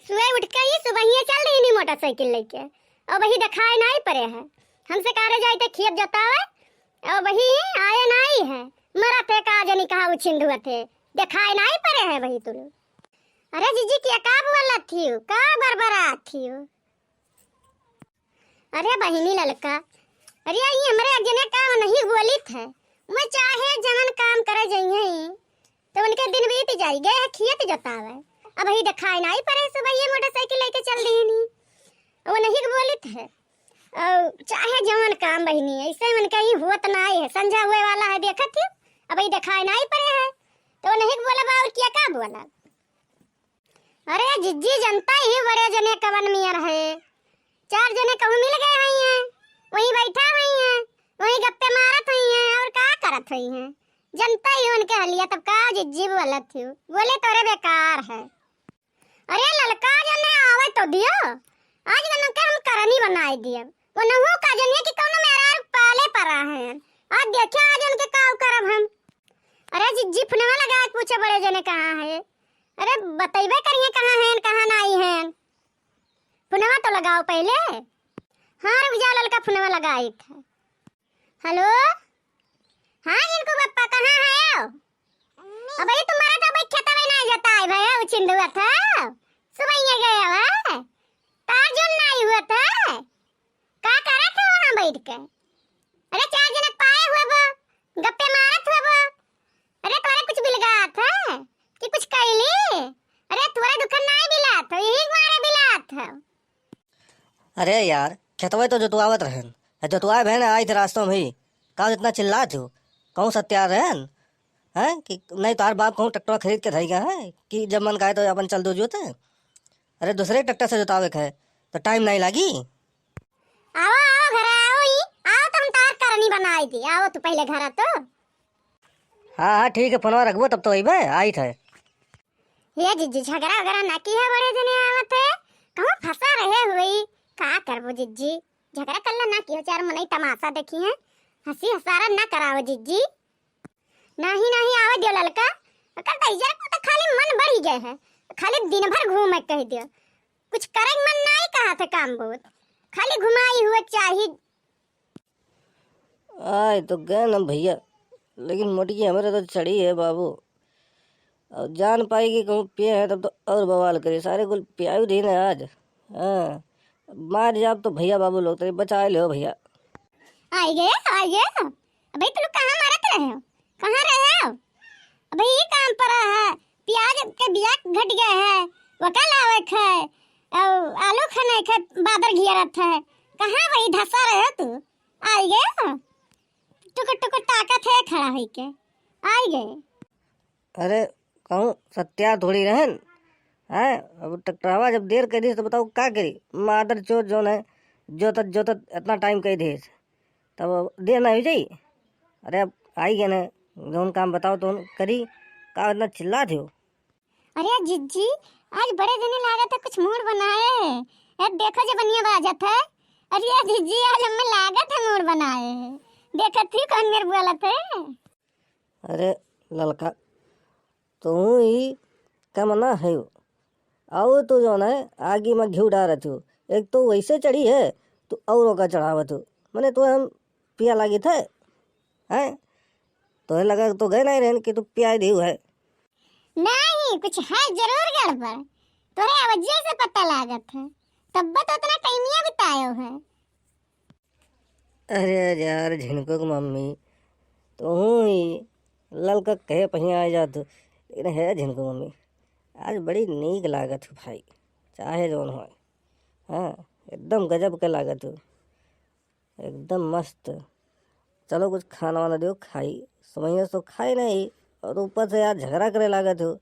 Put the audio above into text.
सुबह उठ के ही सुबह ही चल रही नहीं मोटरसाइकिल लेके और वही दिखाई नहीं पड़े है। हमसे कारे जाए थे खेत जोतावे और वही आए नहीं है। मरा थे का जनी कहा उछिंद हुए थे दिखाई नहीं पड़े है वही तुम। अरे जीजी क्या का बोला थी का बरबरा थी। अरे बहिनी ललका अरे ये हमरे जने काम नहीं बोली थे। मैं चाहे जवन काम करे जाइए तो उनके दिन बीत जाई गए खेत जोतावे अब ही दिखाई नहीं पड़े सुबह ये मोटरसाइकिल लेके चल रही नहीं वो नहीं बोली थे। चाहे जवन काम बहिनी ऐसे मन कहीं होत नहीं है समझा हुए वाला है देखा थी अब ही दिखाई नहीं पड़े है तो वो नहीं बोला बाबू क्या का बोला। अरे जिज्जी जनता ही बड़े जने कवन मियर है 4 जने कहूँ मिल गए हैं वहीं बैठा हुई हैं वहीं गप्पे मारत हुई हैं और का करत हुई हैं जनता ही उनके हलिया तब का जिज्जी बोला थी बोले तोरे बेकार है। अरे ललका जने आवे तो दियो आज गन के हम करनी बनाई दिए वो नहु का जने कि कौन मेरा पाले परा है आज देखिए आज उनके काव करब हम। अरे जिज्जी फुनवा लगा पूछे बड़े जने कहाँ है। अरे बताइबे करिए कहाँ हैं कहाँ नहीं हैं फुनवा तो लगाओ पहले। हाँ रुक जा ललका फुनवा लगाई था। हेलो हाँ जिनको पप्पा कहाँ है अबे तुम्हारा तो भाई खेत में नहीं जाता है भाई उछिंद हुआ था सुबह ही गया है ताजुन नहीं हुआ था का करे थे वहाँ बैठ के। अरे 4 जने पाए हुए वो गप्पे मारत हुए वो। अरे तुम्हारे कुछ बिल गया था कि कुछ कैली। अरे तुम्हारे दुकान नहीं बिला था यही मारे बिला था। अरे यार खेतवे तो जोतवावत रहन जोतवाए बहन आई थे रास्तों में ही का इतना चिल्ला थो कहूँ सत्यार रहन हैं कि नहीं तार बाप कहूँ ट्रैक्टर खरीद के धई गया है कि जब मन कहे तो अपन चल दो जोते। अरे दूसरे ट्रैक्टर से जोतावे है तो टाइम नहीं लगी। आओ आओ घर आओ ही आओ तो हम तार करनी बनाई थी आओ तो पहले घर तो। हाँ हाँ ठीक है फोनवा रखबो तब तो अइबे आई थे। ये जिज्जी झगड़ा वगैरह ना की है बड़े जने आवत है कहूँ फंसा रहे हुई का करबो जिज्जी झगड़ा कल्ला ना कियो 4 मनई तमाशा देखी है हंसी हसारा ना कराओ जिज्जी। नहीं नहीं आवे दियो ललका कर तैयार को तो खाली मन बढ़ गए है खाली दिन भर घूमे कह दियो कुछ करे मन नहीं कहा था काम बहुत खाली घुमाई हुए चाहिए। आए तो गए ना भैया लेकिन मोटकी हमारे तो चढ़ी है बाबू और जान पाएगी कहूँ पिए हैं तब तो और बवाल करे सारे कुल पियायु दिन है आज। हाँ मार जाब तो भैया बाबू लोग तेरे बचा ले भैया। आई गए अबे तुम कहाँ मारत रहे हो कहाँ रहे हो अबे ये काम पर है प्याज के बिया घट गए है वकल आवत है और आलू खाने के बादर घेरत है कहाँ वही धसा रहे हो तू आई गए टुक टुक ताकत है खड़ा है के आई गए। अरे कहूँ सत्या थोड़ी रहन है अब टकरावा जब देर कर दी तो बताओ क्या करी मादर चोर जोन है जोतत जोतत इतना टाइम कही दे तब देर ना हो जाई। अरे अब आई गए ना जोन काम बताओ तो करी का इतना चिल्ला थे। अरे जिज्जी आज बड़े दिन लागत है कुछ मूड बनाए है देखो जो बनिया बाजत है। अरे जिज्जी आज हमें लागत है मूड बनाए है देखत थी कौन मेरे बोला थे। अरे ललका तू ही कमना है आओ तो जो है आगे में घी डाल रही हो एक तो वैसे चढ़ी है तो औरों का चढ़ावत हो मैंने तो हम पिया लगी थे हैं तो लगा तो गए नहीं रहन कि तू पिया दे है। नहीं कुछ है जरूर गड़बड़ तोरे वजह से पता लागत है तब तो उतना टाइमिया बितायो है। अरे यार झिनको की मम्मी तो ही ललका कहे पहिया आ जात लेकिन है झिनको मम्मी आज बड़ी नीक लागत हो भाई चाहे जोन हो। हाँ एकदम गजब का लागत हो एकदम मस्त। चलो कुछ खाना वाना दो खाई समय तो खाए नहीं और ऊपर से यार झगड़ा करे लागत हो